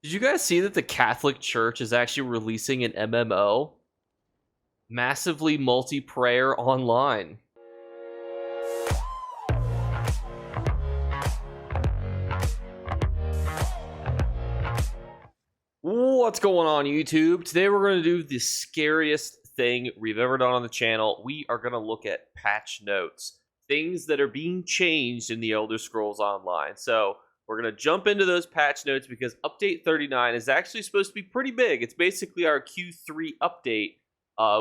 Did you guys see that the Catholic Church is actually releasing an MMO? Massively multiplayer online. What's going on, YouTube? Today we're going to do the scariest thing we've ever done on the channel. We are going to look at patch notes. Things that are being changed in the Elder Scrolls Online. So we're going to jump into those patch notes because Update 39 is actually supposed to be pretty big. It's basically our Q3 update,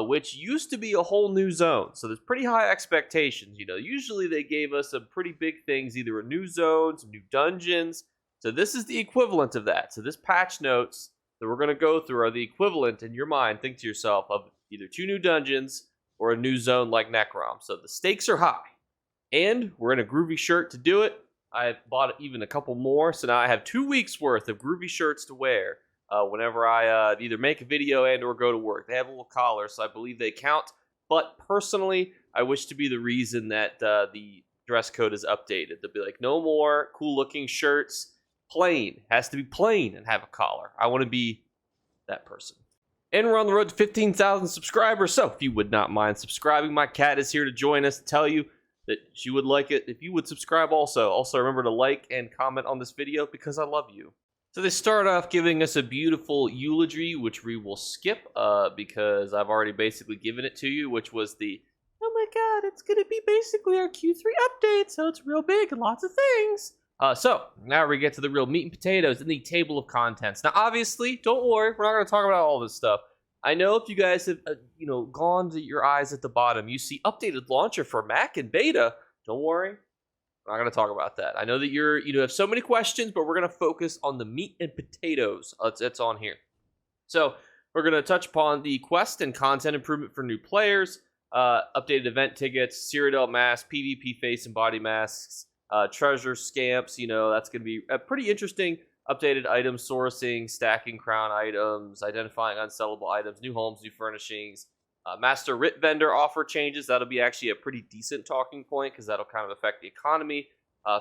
which used to be a whole new zone. So there's pretty high expectations. You know, usually they gave us some pretty big things, either a new zone, some new dungeons. So this is the equivalent of that. So this patch notes that we're going to go through are the equivalent in your mind. Think to yourself of either 2 new dungeons or a new zone like Necrom. So the stakes are high. And we're in a groovy shirt to do it. I bought even a couple more, so now I have 2 weeks worth of groovy shirts to wear whenever I either make a video and or go to work. They have a little collar, so I believe they count. But personally, I wish to be the reason that the dress code is updated. They'll be like, no more cool-looking shirts. Plain. Has to be plain and have a collar. I want to be that person. And we're on the road to 15,000 subscribers, so if you would not mind subscribing, my cat is here to join us to tell you that she would like it if you would subscribe also. Also, remember to like and comment on this video because I love you. So they start off giving us a beautiful eulogy, which we will skip because I've already basically given it to you, which was the, oh my god, it's going to be basically our Q3 update, so it's real big and lots of things. So now we get to the real meat and potatoes in the table of contents. Now, obviously, don't worry, we're not going to talk about all this stuff. I know if you guys have, gone to your eyes at the bottom, you see updated launcher for Mac and beta. Don't worry, we're not going to talk about that. I know that you have so many questions, but we're going to focus on the meat and potatoes. It's on here. So we're going to touch upon the quest and content improvement for new players, updated event tickets, Cyrodiil mask, PvP face and body masks, treasure scamps. That's going to be a pretty interesting. Updated item sourcing, stacking crown items, identifying unsellable items, new homes, new furnishings, master writ vendor offer changes. That'll be actually a pretty decent talking point because that'll kind of affect the economy.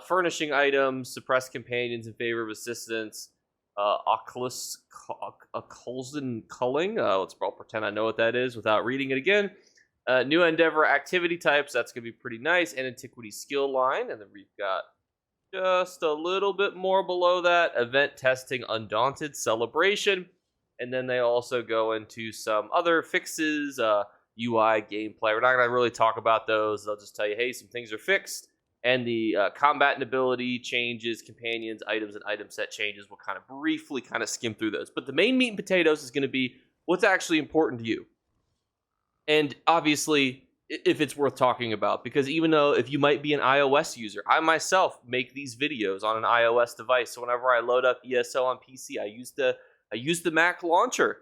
Furnishing items, suppress companions in favor of assistance, Oculus culling. Let's all pretend I know what that is without reading it again. New endeavor activity types. That's going to be pretty nice. And antiquity skill line. And then we've got just a little bit more below that, event testing undaunted celebration. And then they also go into some other fixes, UI gameplay. We're not going to really talk about those. They'll just tell you, hey, some things are fixed. And the combat and ability changes, companions, items, and item set changes. We'll kind of briefly skim through those. But the main meat and potatoes is going to be what's actually important to you. And obviously, if it's worth talking about, because even though if you might be an iOS user, I myself make these videos on an iOS device. So whenever I load up ESO on PC, I use the Mac launcher.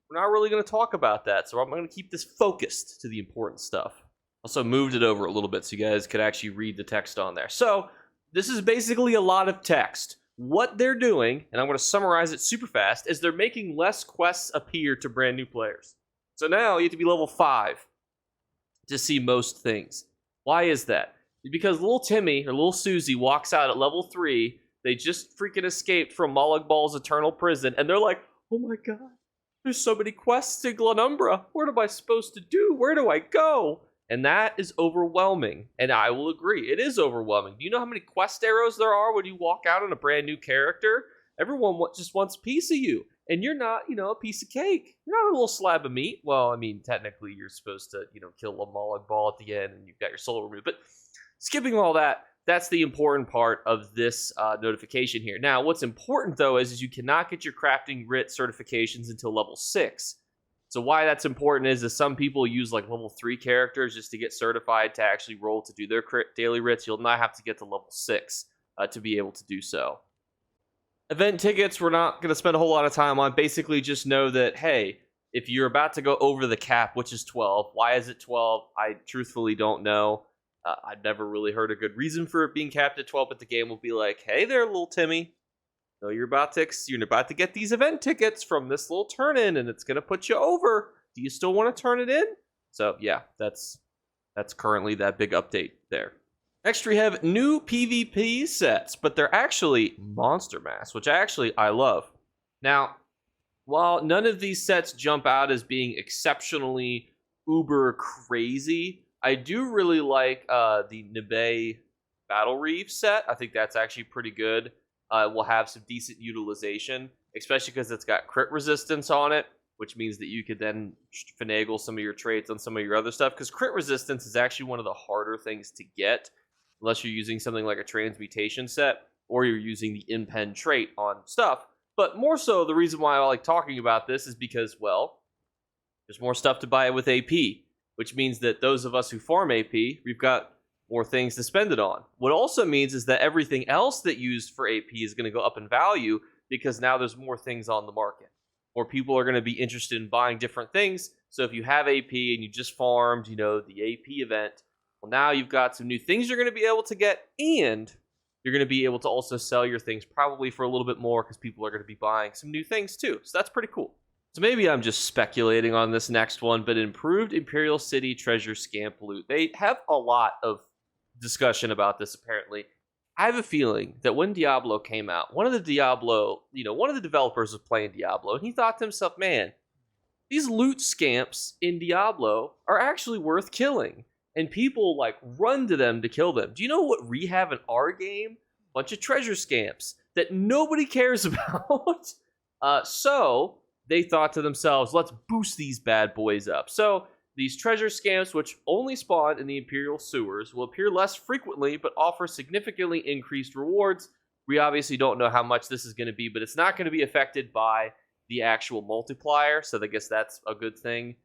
We're not really going to talk about that, so I'm going to keep this focused to the important stuff. Also moved it over a little bit so you guys could actually read the text on there. So this is basically a lot of text. What they're doing, and I'm going to summarize it super fast, is they're making less quests appear to brand new players. So now you have to be level 5 to see most things. Why is that? Because little Timmy or little Susie walks out at level 3. They just freaking escaped from Molag Bal's eternal prison, and they're like, oh my god, there's so many quests in Glenumbra. What am I supposed to do? Where do I go? And that is overwhelming. And I will agree, it is overwhelming. Do you know how many quest arrows there are when you walk out on a brand new character? Everyone just wants a piece of you. And you're not, a piece of cake. You're not a little slab of meat. Well, I mean, technically, you're supposed to, kill a Molag Bal at the end, and you've got your soul removed. But skipping all that, that's the important part of this notification here. Now, what's important, though, is you cannot get your crafting writ certifications until level 6. So why that's important is some people use, like, level 3 characters just to get certified to actually roll to do their daily writs. You'll not have to get to level 6 to be able to do so. Event tickets, we're not going to spend a whole lot of time on. Basically, just know that, hey, if you're about to go over the cap, which is 12, why is it 12? I truthfully don't know. I've never really heard a good reason for it being capped at 12, but the game will be like, hey there, little Timmy. So you're about to get these event tickets from this little turn-in, and it's going to put you over. Do you still want to turn it in? So, yeah, that's currently that big update there. Next, we have new PvP sets, but they're actually monster masks, which I love. Now, while none of these sets jump out as being exceptionally uber crazy, I do really like the Nebe Battle Reef set. I think that's actually pretty good. It will have some decent utilization, especially because it's got crit resistance on it, which means that you could then finagle some of your traits on some of your other stuff. Because crit resistance is actually one of the harder things to get, unless you're using something like a transmutation set, or you're using the impen trait on stuff. But more so, the reason why I like talking about this is because, well, there's more stuff to buy with AP, which means that those of us who farm AP, we've got more things to spend it on. What also means is that everything else that used for AP is going to go up in value because now there's more things on the market. More people are going to be interested in buying different things. So if you have AP and you just farmed, the AP event, well, now you've got some new things you're going to be able to get, and you're going to be able to also sell your things probably for a little bit more because people are going to be buying some new things too. So that's pretty cool. So maybe I'm just speculating on this next one, but improved Imperial City treasure scamp loot. They have a lot of discussion about this apparently. I have a feeling that when Diablo came out, one of the developers was playing Diablo, and he thought to himself, man, these loot scamps in Diablo are actually worth killing. And people run to them to kill them. Do you know what we have in our game? Bunch of treasure scamps that nobody cares about. So they thought to themselves, let's boost these bad boys up. So these treasure scamps, which only spawn in the Imperial sewers, will appear less frequently but offer significantly increased rewards. We obviously don't know how much this is going to be, but it's not going to be affected by the actual multiplier. So I guess that's a good thing.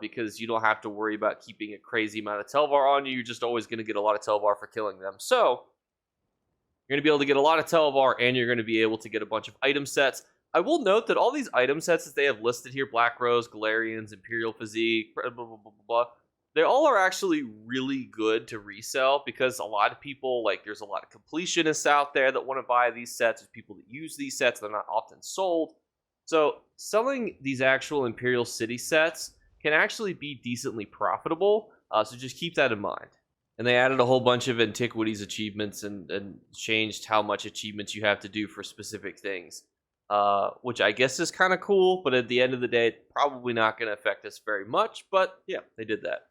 Because you don't have to worry about keeping a crazy amount of Telvar on you. You're just always going to get a lot of Telvar for killing them. So, you're going to be able to get a lot of Telvar, and you're going to be able to get a bunch of item sets. I will note that all these item sets that they have listed here, Black Rose, Galarians, Imperial Physique, blah, blah, blah, blah, blah, they all are actually really good to resell because a lot of people, there's a lot of completionists out there that want to buy these sets. There's people that use these sets. They're not often sold. So, selling these actual Imperial City sets can actually be decently profitable, so just keep that in mind. And they added a whole bunch of Antiquities achievements and changed how much achievements you have to do for specific things, which I guess is kind of cool, but at the end of the day, it's probably not going to affect us very much, but yeah, they did that.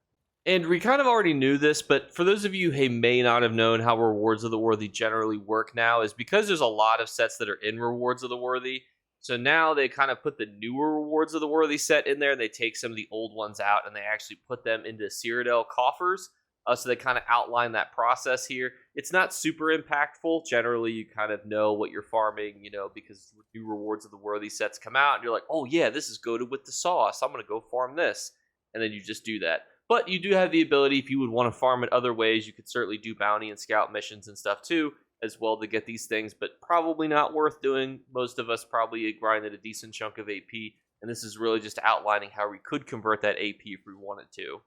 And we kind of already knew this, but for those of you who may not have known how Rewards of the Worthy generally work now, is because there's a lot of sets that are in Rewards of the Worthy. So now they kind of put the newer Rewards of the Worthy set in there, and they take some of the old ones out, and they actually put them into Cyrodiil coffers. So they kind of outline that process here. It's not super impactful. Generally, you kind of know what you're farming, because new Rewards of the Worthy sets come out, and you're like, oh yeah, this is goated with the sauce. I'm going to go farm this. And then you just do that. But you do have the ability, if you would want to farm it other ways, you could certainly do bounty and scout missions and stuff too, as well to get these things, but probably not worth doing. Most of us probably grinded a decent chunk of AP, and this is really just outlining how we could convert that AP if we wanted to.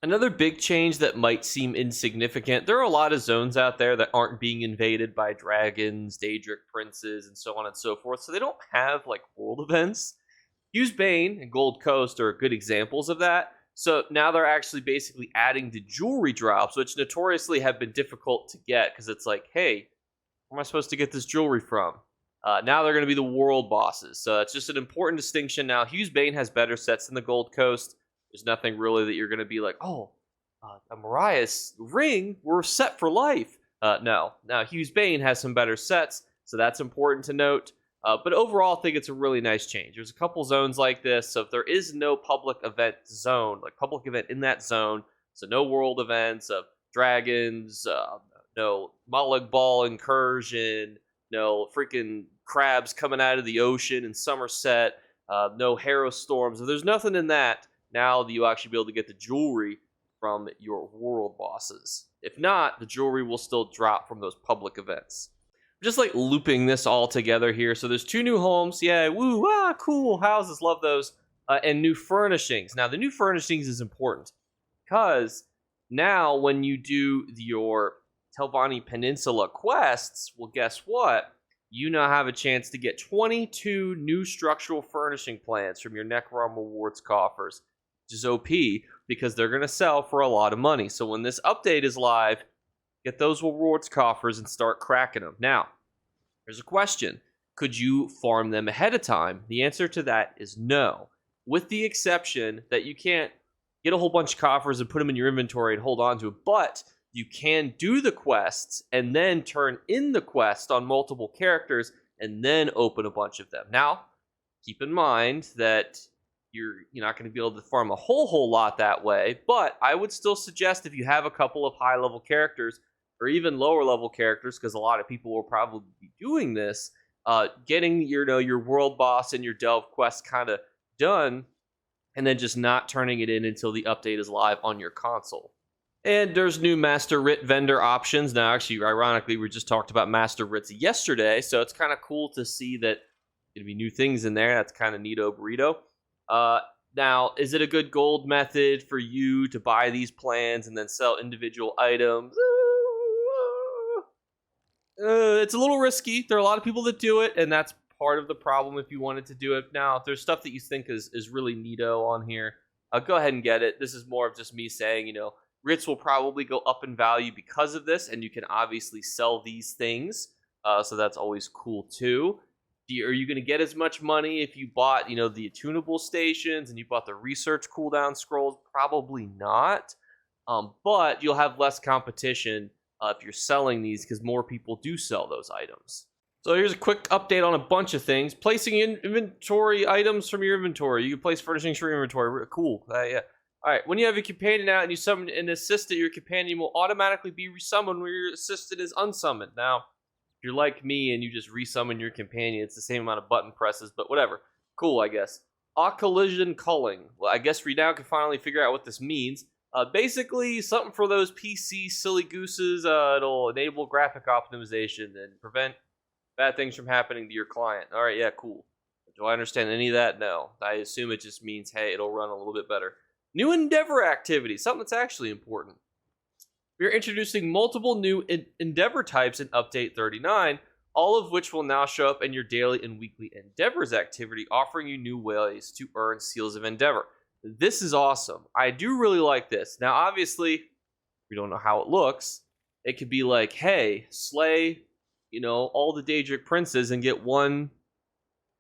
Another big change that might seem insignificant, there are a lot of zones out there that aren't being invaded by dragons, Daedric princes, and so on and so forth, so they don't have world events. Hughes Bane and Gold Coast are good examples of that. So now they're actually basically adding the jewelry drops, which notoriously have been difficult to get because it's hey, where am I supposed to get this jewelry from? Now they're going to be the world bosses. So it's just an important distinction. Now, Hughes Bane has better sets than the Gold Coast. There's nothing really that you're going to be a Mariah's ring, we're set for life. No. Now, Hughes Bane has some better sets, so that's important to note. But overall, I think it's a really nice change. There's a couple zones like this, so if there is no public event zone, public event in that zone, so no world events of dragons, no Molag Bal incursion, no freaking crabs coming out of the ocean in Somerset, no Harrow storms. If there's nothing in that, now you'll actually be able to get the jewelry from your world bosses. If not, the jewelry will still drop from those public events. Just looping this all together here. So there's 2 new homes. Yeah, woo, cool houses, love those. And new furnishings. Now, the new furnishings is important because now when you do your Telvanni Peninsula quests, well, guess what? You now have a chance to get 22 new structural furnishing plans from your Necrom rewards coffers, which is OP because they're going to sell for a lot of money. So when this update is live, get those rewards coffers and start cracking them. Now, there's a question. Could you farm them ahead of time? The answer to that is no, with the exception that you can't get a whole bunch of coffers and put them in your inventory and hold on to it, but you can do the quests and then turn in the quest on multiple characters and then open a bunch of them. Now, keep in mind that you're not going to be able to farm a whole lot that way, but I would still suggest if you have a couple of high level characters or even lower level characters, because a lot of people will probably be doing this, getting your world boss and your delve quest kind of done, and then just not turning it in until the update is live on your console. And there's new Master Writ vendor options. Now, actually, ironically, we just talked about Master Writs yesterday, so it's kind of cool to see that there'll be new things in there. That's kind of neato burrito. Now, is it a good gold method for you to buy these plans and then sell individual items? It's a little risky. There are a lot of people that do it, and that's part of the problem if you wanted to do it. Now, if there's stuff that you think is really neato on here, go ahead and get it. This is more of just me saying, writs will probably go up in value because of this, and you can obviously sell these things, so that's always cool too. Are you going to get as much money if you bought, the attunable stations and you bought the research cooldown scrolls? Probably not, but you'll have less competition if you're selling these, because more people do sell those items. So here's a quick update on a bunch of things. Placing in inventory items from your inventory. You can place furnishings from your inventory. Cool. Yeah. All right. When you have a companion out and you summon an assistant, your companion will automatically be resummoned where your assistant is unsummoned. Now, if you're like me and you just resummon your companion, it's the same amount of button presses, but whatever. Cool, I guess. Collision culling. Well, I guess we now can finally figure out what this means. Basically, something for those PC silly gooses. It'll enable graphic optimization and prevent bad things from happening to your client. All right, yeah, cool. Do I understand any of that? No. I assume it just means, hey, it'll run a little bit better. New Endeavor activity, something that's actually important. We're introducing multiple new Endeavor types in Update 39, all of which will now show up in your daily and weekly Endeavors activity, offering you new ways to earn Seals of Endeavor. This is awesome. I do really like this. Now, obviously, we don't know how it looks. It could be like, hey, slay, all the Daedric princes and get one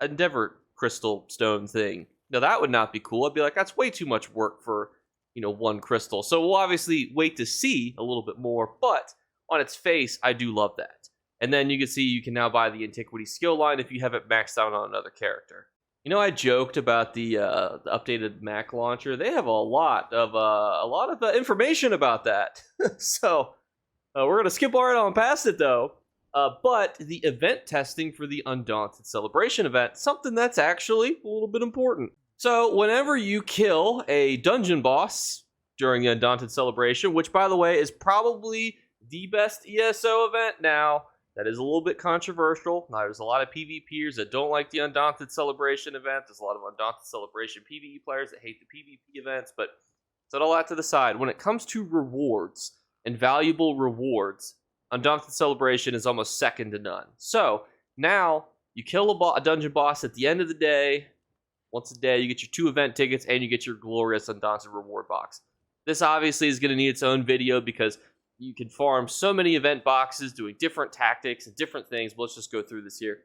Endeavor crystal stone thing. Now, that would not be cool. I'd be like, that's way too much work for, one crystal. So we'll obviously wait to see a little bit more, but on its face, I do love that. And then you can see you can now buy the Antiquity skill line if you have it maxed out on another character. I joked about the updated Mac launcher. They have a lot of information about that. So we're going to skip right on past it, though. But the event testing for the Undaunted Celebration event, something that's actually a little bit important. So whenever you kill a dungeon boss during the Undaunted Celebration, which, by the way, is probably the best ESO event now, that is a little bit controversial. Now, there's a lot of PvPers that don't like the Undaunted Celebration event. There's a lot of Undaunted Celebration PvE players that hate the PvP events, but set all that to the side. When it comes to rewards and valuable rewards, Undaunted Celebration is almost second to none. So, now, you kill a dungeon boss at the end of the day. Once a day, you get your 2 event tickets, and you get your glorious Undaunted reward box. This obviously is going to need its own video, because you can farm so many event boxes doing different tactics and different things. But let's just go through this here.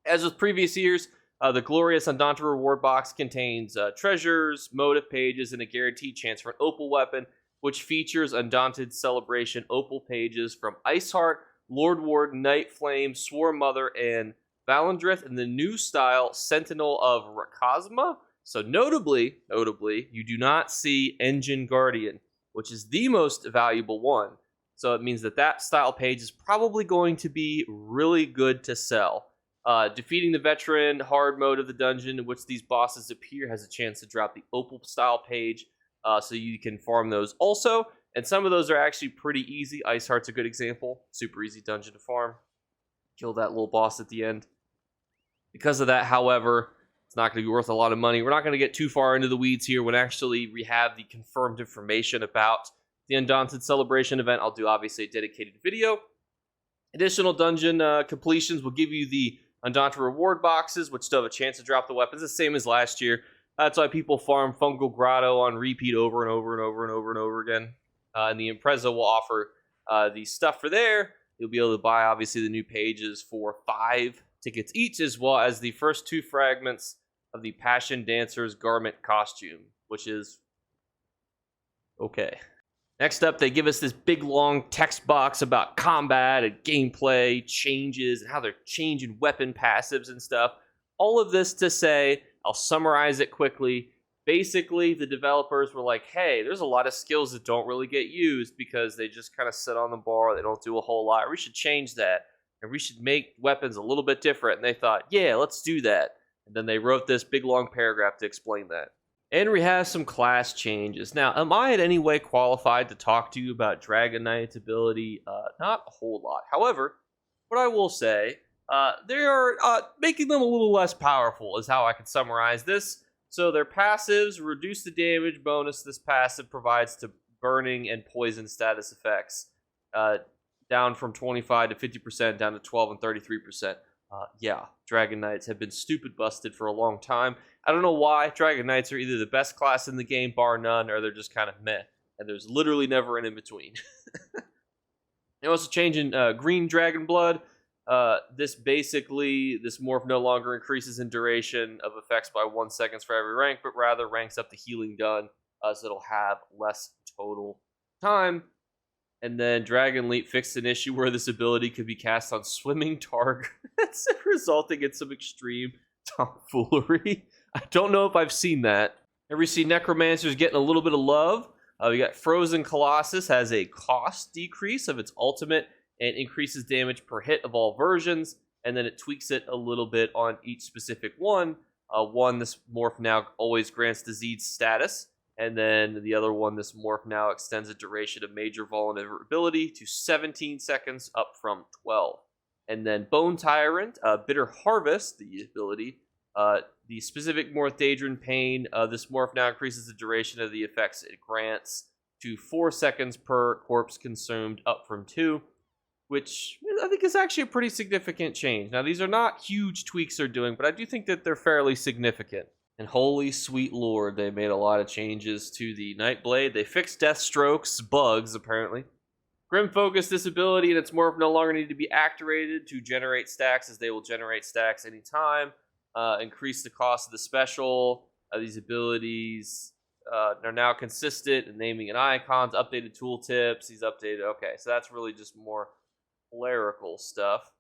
As with previous years, the glorious Undaunted reward box contains treasures, motive pages, and a guaranteed chance for an opal weapon, which features Undaunted Celebration opal pages from Iceheart, Lord Ward, Night Flame, Swarm Mother, and Valandrith, and the new style Sentinel of Rakazma. So notably, you do not see Engine Guardian, which is the most valuable one. So it means that style page is probably going to be really good to sell. Defeating the veteran hard mode of the dungeon in which these bosses appear has a chance to drop the opal style page, so you can farm those also. And some of those are actually pretty easy. Iceheart's a good example. Super easy dungeon to farm. Kill that little boss at the end. Because of that, however, it's not going to be worth a lot of money. We're not going to get too far into the weeds here when actually we have the confirmed information about the Undaunted Celebration event. I'll do, obviously, a dedicated video. Additional dungeon completions will give you the Undaunted reward boxes, which still have a chance to drop the weapons, the same as last year. That's why people farm Fungal Grotto on repeat over and over again. And the Impreza will offer the stuff for there. You'll be able to buy, obviously, the new pages for 5 tickets each, as well as the first 2 fragments of the Passion Dancer's garment costume, which is okay. Next up, they give us this big long text box about combat and gameplay changes and how they're changing weapon passives and stuff. All of this to say, I'll summarize it quickly. Basically, the developers were like, hey, there's a lot of skills that don't really get used because they just kind of sit on the bar. They don't do a whole lot. We should change that. And we should make weapons a little bit different. And they thought, yeah, let's do that. And then they wrote this big long paragraph to explain that. And we have some class changes. Now, am I in any way qualified to talk to you about Dragon Knight's ability? Not a whole lot. However, what I will say, they are making them a little less powerful is how I can summarize this. So their passives reduce the damage bonus this passive provides to burning and poison status effects. Down from 25 to 50%, down to 12 and 33%. Yeah, Dragon Knights have been stupid busted for a long time. I don't know why. Dragon Knights are either the best class in the game, bar none, or they're just kind of meh. And there's literally never an in-between. They're also changing Green Dragon Blood. This morph no longer increases in duration of effects by 1 second for every rank, but rather ranks up the healing done, so it'll have less total time. And then Dragon Leap fixed an issue where this ability could be cast on swimming targets, resulting in some extreme tomfoolery. I don't know if I've seen that. Here we see Necromancer's getting a little bit of love. We got Frozen Colossus has a cost decrease of its ultimate and increases damage per hit of all versions, and then it tweaks it a little bit on each specific one. This morph now always grants disease status, and then the other one, this morph now extends the duration of major vulnerability to 17 seconds, up from 12. And then Bone Tyrant, Bitter Harvest, the ability, the specific morph Daedrin Pain, this morph now increases the duration of the effects it grants to 4 seconds per corpse consumed, up from 2. Which I think is actually a pretty significant change. Now, these are not huge tweaks they're doing, but I do think that they're fairly significant. And holy sweet lord, they made a lot of changes to the Nightblade. They fixed Deathstroke's bugs, apparently. Grim Focus, this ability and its morph no longer need to be activated to generate stacks, as they will generate stacks anytime. Increase the cost of the special. These abilities are now consistent in naming and icons, updated tooltips. He's updated. Okay, so that's really just more clerical stuff.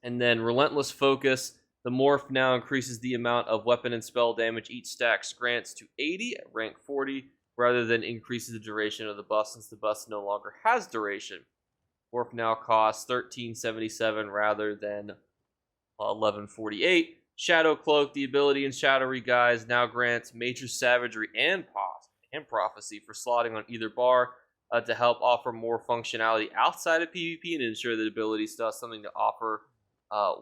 And then Relentless Focus, the morph now increases the amount of weapon and spell damage each stack grants to 80 at rank 40, rather than increases the duration of the buff, since the buff no longer has duration. Morph now costs 1377 rather than 1148. Shadow Cloak, the ability in Shadowy Guise, now grants Major Savagery and Prophecy for slotting on either bar, to help offer more functionality outside of PvP and ensure that ability still has something to offer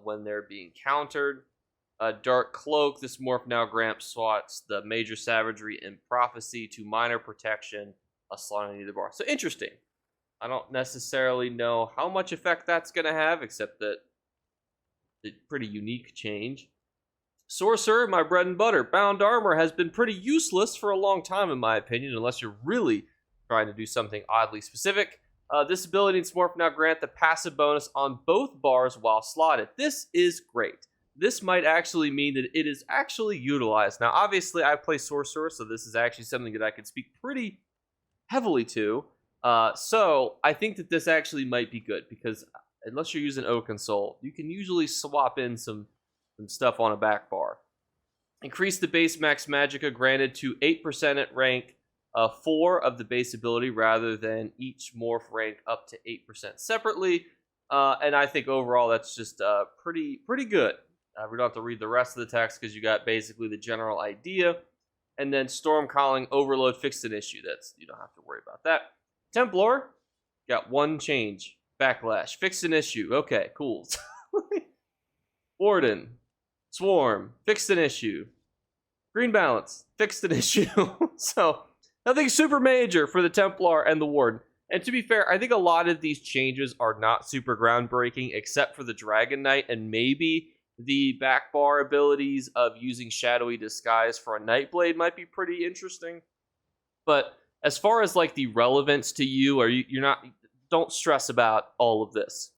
when they're being countered. Dark Cloak, this morph now grants slots the Major Savagery and Prophecy to minor protection, slotting on either bar. So interesting. I don't necessarily know how much effect that's going to have, except that it's a pretty unique change. Sorcerer, my bread and butter. Bound Armor has been pretty useless for a long time, in my opinion, unless you're really trying to do something oddly specific. This ability in Smorph now grant the passive bonus on both bars while slotted. This is great. This might actually mean that it is actually utilized. Now, obviously, I play Sorcerer, so this is actually something that I could speak pretty heavily to. So I think that this actually might be good, because unless you're using O-Console, you can usually swap in some stuff on a back bar. Increase the base max magicka granted to 8% at rank 4 of the base ability, rather than each morph rank up to 8% separately. And I think overall that's just pretty good. We don't have to read the rest of the text because you got basically the general idea. And then Storm Calling Overload fixed an issue. You don't have to worry about that. Templar got one change. Backlash fixed an issue. Okay, cool. Warden, Swarm fixed an issue. Green Balance fixed an issue. So nothing super major for the Templar and the Warden. And to be fair, I think a lot of these changes are not super groundbreaking, except for the Dragon Knight and maybe the back bar abilities of using Shadowy Disguise for a Nightblade might be pretty interesting. But as far as like the relevance to you, or you're not, don't stress about all of this.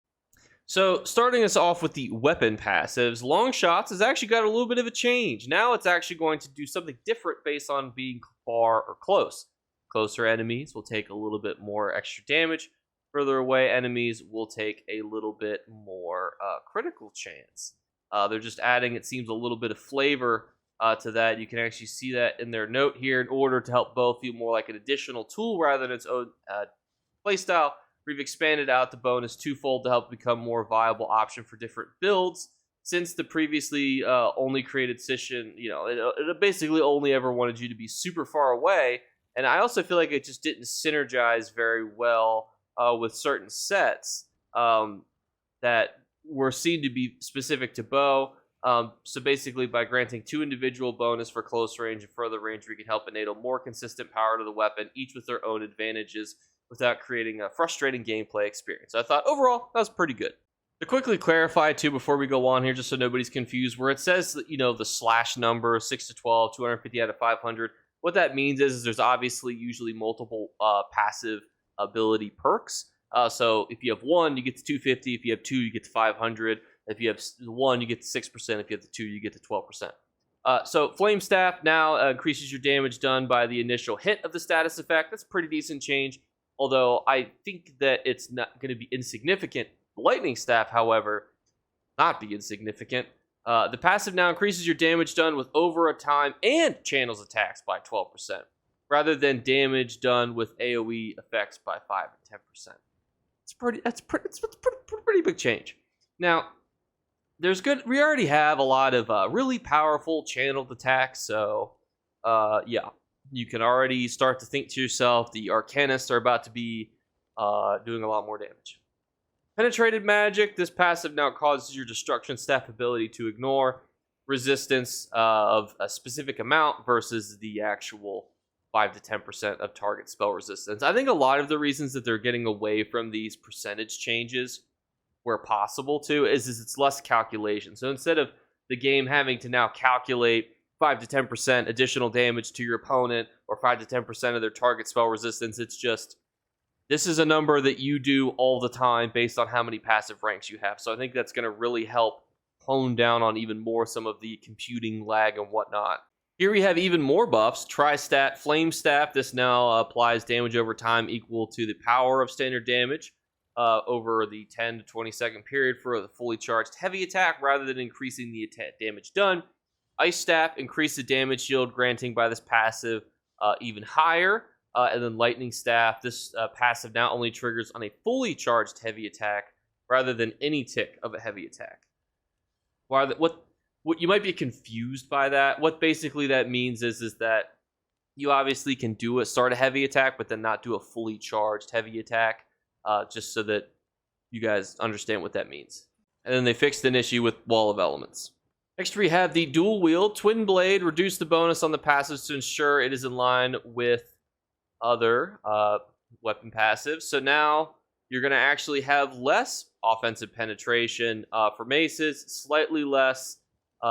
So, starting us off with the weapon passives, Longshots has actually got a little bit of a change. Now it's actually going to do something different based on being far or close. Closer enemies will take a little bit more extra damage. Further away enemies will take a little bit more critical chance. They're just adding, it seems, a little bit of flavor to that. You can actually see that in their note here in order to help bow feel more like an additional tool rather than its own playstyle. We've expanded out the bonus twofold to help become more viable option for different builds. Since the previously only created session, it basically only ever wanted you to be super far away. And I also feel like it just didn't synergize very well with certain sets that were seen to be specific to bow. So basically, by granting 2 individual bonus for close range and further range, we can help enable more consistent power to the weapon, each with their own advantages, without creating a frustrating gameplay experience. I thought overall that was pretty good. To quickly clarify too before we go on here, just so nobody's confused, where it says that, the slash number 6 to 12, 250 out of 500, what that means is there's obviously usually multiple passive ability perks. So if you have 1, you get to 250. If you have 2, you get to 500. If you have 1, you get to 6%. If you have the 2, you get to 12%. So Flame Staff now increases your damage done by the initial hit of the status effect. That's a pretty decent change, although I think that it's not going to be insignificant. Lightning Staff, however, not be insignificant. The passive now increases your damage done with over a time and channels attacks by 12%, rather than damage done with AoE effects by 5 and 10%. It's a pretty big change. Now, we already have a lot of really powerful channeled attacks, so yeah, you can already start to think to yourself, the Arcanists are about to be doing a lot more damage. Penetrated Magic, this passive now causes your Destruction Staff ability to ignore resistance of a specific amount versus the actual 5 to 10% of target spell resistance. I think a lot of the reasons that they're getting away from these percentage changes where possible too is it's less calculation. So instead of the game having to now calculate 5 to 10% additional damage to your opponent or 5 to 10% of their target spell resistance, it's just, this is a number that you do all the time based on how many passive ranks you have. So I think that's going to really help hone down on even more some of the computing lag and whatnot. Here we have even more buffs. Tri-Stat Flame Staff. This now applies damage over time equal to the power of standard damage over the 10 to 20 second period for the fully charged heavy attack rather than increasing the damage done. Ice Staff, increase the damage shield granting by this passive even higher. And then Lightning Staff, this passive now only triggers on a fully charged heavy attack rather than any tick of a heavy attack. What you might be confused by that, what basically that means is that you obviously can start a heavy attack, but then not do a fully charged heavy attack, just so that you guys understand what that means. And then they fixed an issue with Wall of Elements. Next we have the Dual Wield Twin Blade. Reduce the bonus on the passives to ensure it is in line with other weapon passives. So now you're going to actually have less offensive penetration for maces, slightly less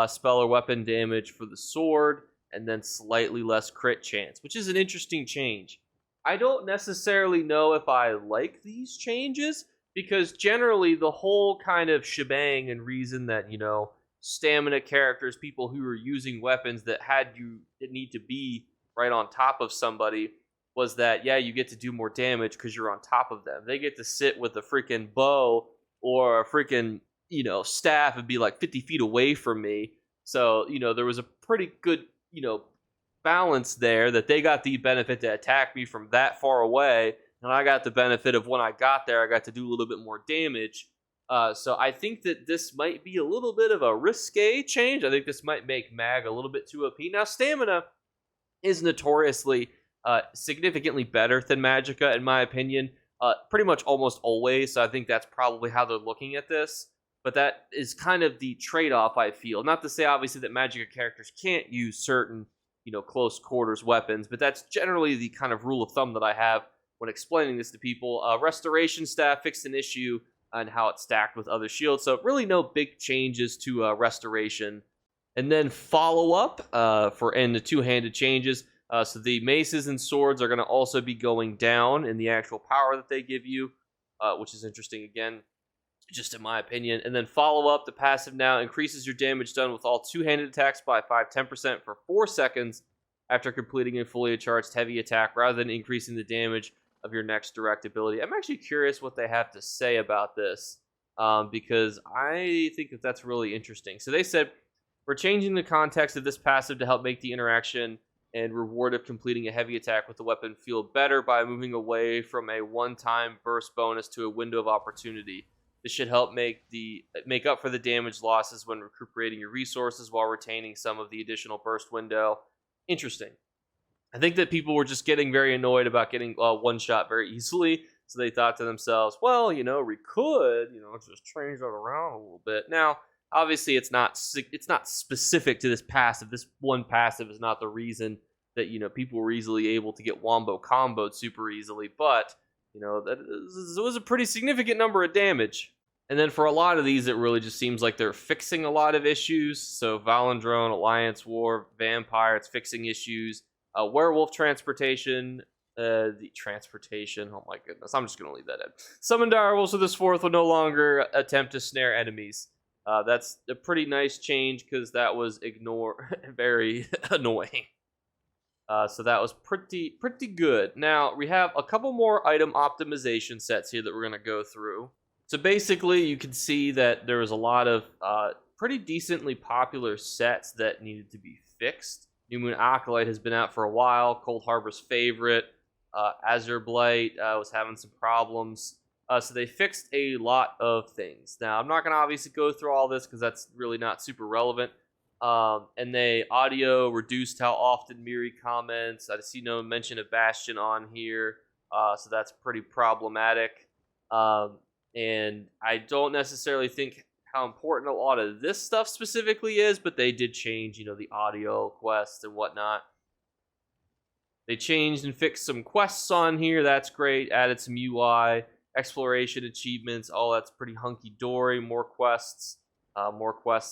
spell or weapon damage for the sword, and then slightly less crit chance, which is an interesting change. I don't necessarily know if I like these changes, because generally the whole kind of shebang and reason that, stamina characters, people who are using weapons that need to be right on top of somebody, was that, yeah, you get to do more damage because you're on top of them. They get to sit with a freaking bow or a freaking, staff and be like 50 feet away from me. So, there was a pretty good, balance there that they got the benefit to attack me from that far away. And I got the benefit of when I got there, I got to do a little bit more damage. So I think that this might be a little bit of a risque change. I think this might make Mag a little bit too OP. Now, stamina is notoriously significantly better than Magicka, in my opinion. Pretty much almost always. So I think that's probably how they're looking at this. But that is kind of the trade-off, I feel. Not to say, obviously, that Magicka characters can't use certain, close quarters weapons, but that's generally the kind of rule of thumb that I have when explaining this to people. Restoration Staff fixed an issue on how it's stacked with other shields, so really no big changes to Restoration. And then follow-up in the two-handed changes. So the maces and swords are going to also be going down in the actual power that they give you, which is interesting again. just in my opinion. And then follow up, the passive now increases your damage done with all two-handed attacks by 10% for 4 seconds after completing a fully charged heavy attack, rather than increasing the damage of your next direct ability. I'm actually curious what they have to say about this, because I think that that's really interesting. So they said, we're changing the context of this passive to help make the interaction and reward of completing a heavy attack with the weapon feel better by moving away from a one-time burst bonus to a window of opportunity. This should help make up for the damage losses when recuperating your resources while retaining some of the additional burst window. Interesting. I think that people were just getting very annoyed about getting one shot very easily, so they thought to themselves, well, we could, just change that around a little bit. Now, obviously, it's not specific to this passive. This one passive is not the reason that people were easily able to get wombo comboed super easily, but that was a pretty significant number of damage. And then for a lot of these, it really just seems like they're fixing a lot of issues. So Valandrone, Alliance War, Vampire, it's fixing issues. Werewolf transportation, oh my goodness, I'm just going to leave that in. Summon direwolves with this fourth will no longer attempt to snare enemies. That's a pretty nice change because that was very annoying. So that was pretty good. Now, we have a couple more item optimization sets here that we're going to go through. So basically, you can see that there was a lot of pretty decently popular sets that needed to be fixed. New Moon Acolyte has been out for a while. Cold Harbor's favorite. Azure Blight was having some problems. So they fixed a lot of things. Now, I'm not going to obviously go through all this because that's really not super relevant. And they audio reduced how often Miri comments. I see no mention of Bastion on here. So that's pretty problematic. And I don't necessarily think how important a lot of this stuff specifically is, but they did change, the audio quests and whatnot. They changed and fixed some quests on here. That's great. Added some UI, exploration achievements. All that's pretty hunky-dory. More quests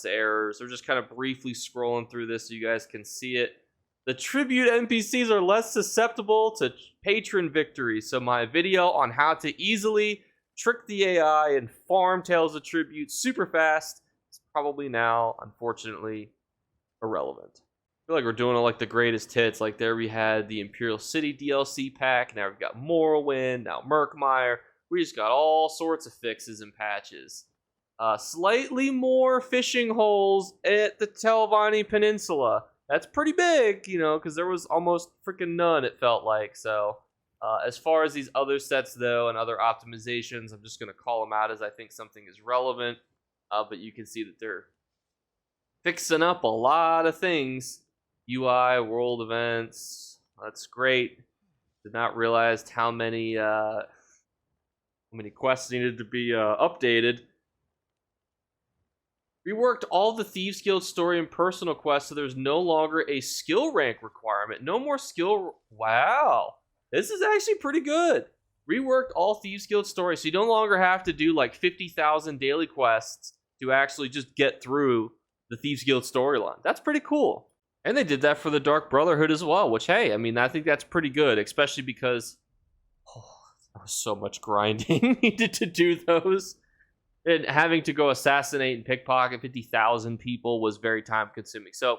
errors. We're just kind of briefly scrolling through this so you guys can see it. The tribute NPCs are less susceptible to patron victories. So my video on how to easily trick the AI and farm Tales of Tribute super fast is probably now, unfortunately, irrelevant. I feel like we're doing it like the greatest hits. Like there we had the Imperial City DLC pack. Now we've got Morrowind. Now Murkmire. We just got all sorts of fixes and patches. Slightly more fishing holes at the Telvanni Peninsula. That's pretty big, because there was almost freaking none, it felt like. So as far as these other sets, though, and other optimizations, I'm just going to call them out as I think something is relevant. But you can see that they're fixing up a lot of things. UI, world events, that's great. Did not realize how many quests needed to be updated. Reworked all the Thieves Guild story and personal quests, so there's no longer a skill rank requirement. No more skill... Wow. This is actually pretty good. Reworked all Thieves Guild stories, so you no longer have to do like 50,000 daily quests to actually just get through the Thieves Guild storyline. That's pretty cool. And they did that for the Dark Brotherhood as well, which, hey, I think that's pretty good, especially because there was so much grinding needed to do those. And having to go assassinate and pickpocket 50,000 people was very time consuming. So,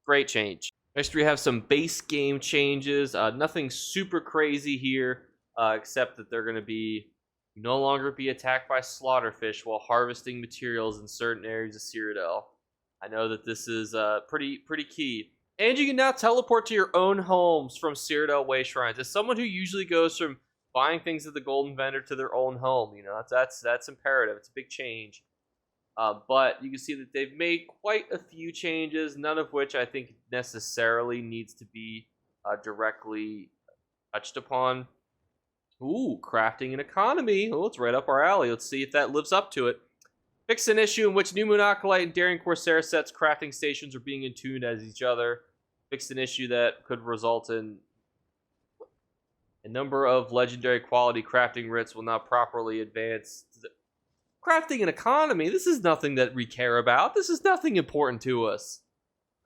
great change. Next, we have some base game changes. Nothing super crazy here, except that they're going to be no longer be attacked by slaughterfish while harvesting materials in certain areas of Cyrodiil. I know that this is pretty key. And you can now teleport to your own homes from Cyrodiil Way Shrines. As someone who usually goes from buying things at the Golden Vendor to their own home, that's imperative. It's a big change. But you can see that they've made quite a few changes, none of which I think necessarily needs to be directly touched upon. Ooh, crafting and economy. Oh, it's right up our alley. Let's see if that lives up to it. Fix an issue in which New Moon Acolyte and Daring Corsair sets crafting stations are being attuned as each other. Fixed an issue that could result in a number of legendary quality crafting writs will not properly advance. Crafting and economy, this is nothing that we care about. This is nothing important to us.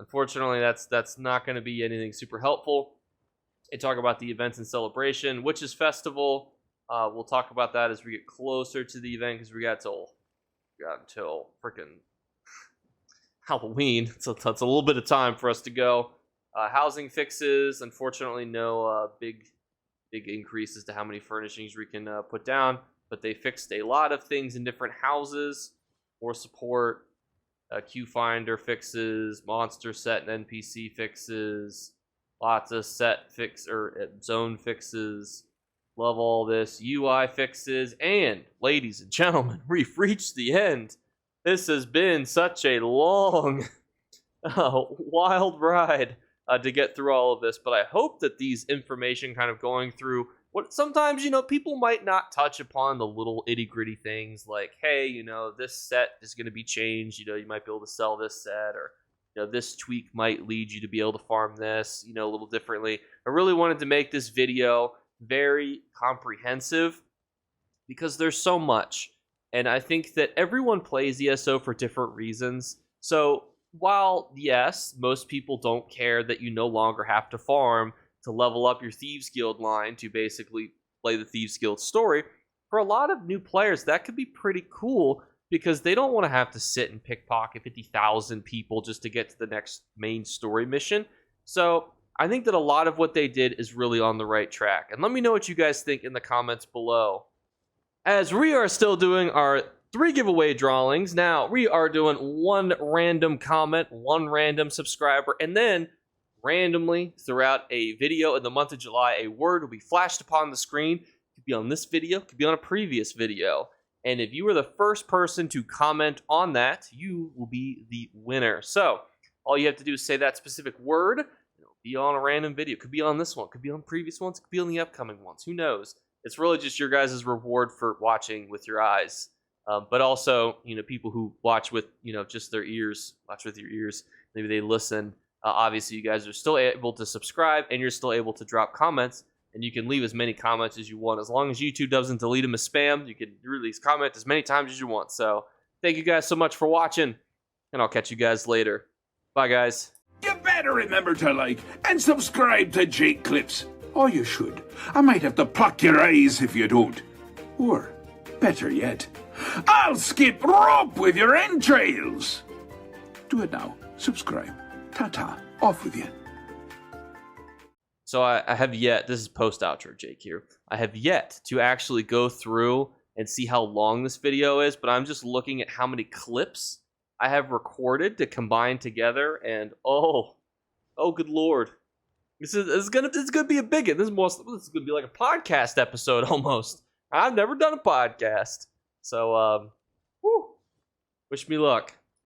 Unfortunately, that's not going to be anything super helpful. They talk about the events and celebration, Witches Festival. We'll talk about that as we get closer to the event because we got till got until freaking Halloween. So that's a little bit of time for us to go. Housing fixes. Unfortunately, no big increases to how many furnishings we can put down. But they fixed a lot of things in different houses. More support. Queue finder fixes. Monster set and NPC fixes. Lots of set fix or zone fixes. Love all this. UI fixes. And, ladies and gentlemen, we've reached the end. This has been such a long, wild ride to get through all of this. But I hope that these information kind of going through what sometimes, people might not touch upon the little itty gritty things like, hey, this set is going to be changed. You might be able to sell this set, or this tweak might lead you to be able to farm this, a little differently. I really wanted to make this video very comprehensive because there's so much. And I think that everyone plays ESO for different reasons. So while, yes, most people don't care that you no longer have to farm to level up your Thieves Guild line to basically play the Thieves Guild story, for a lot of new players, that could be pretty cool because they don't want to have to sit and pickpocket 50,000 people just to get to the next main story mission. So I think that a lot of what they did is really on the right track. And let me know what you guys think in the comments below. As we are still doing our 3 giveaway drawings, now we are doing 1 random comment, 1 random subscriber, and then randomly throughout a video in the month of July, a word will be flashed upon the screen. It could be on this video, it could be on a previous video. And if you were the first person to comment on that, you will be the winner. So all you have to do is say that specific word. It'll be on a random video. It could be on this one, it could be on previous ones, it could be on the upcoming ones. Who knows? It's really just your guys' reward for watching with your eyes. But also, people who watch with, just their ears, watch with your ears. Maybe they listen. Obviously, you guys are still able to subscribe, and you're still able to drop comments, and you can leave as many comments as you want. As long as YouTube doesn't delete them as spam, you can release comment as many times as you want. So, thank you guys so much for watching, and I'll catch you guys later. Bye, guys. You better remember to like and subscribe to Jake Clips. Or you should. I might have to pluck your eyes if you don't. Or, better yet, I'll skip rope with your entrails. Do it now. Subscribe. Ta-ta. Off with you. So I have yet, this is post-outro, Jake here. I have yet to actually go through and see how long this video is, but I'm just looking at how many clips I have recorded to combine together, and oh good lord. This is gonna be a big one. This is gonna be like a podcast episode almost. I've never done a podcast. So wish me luck.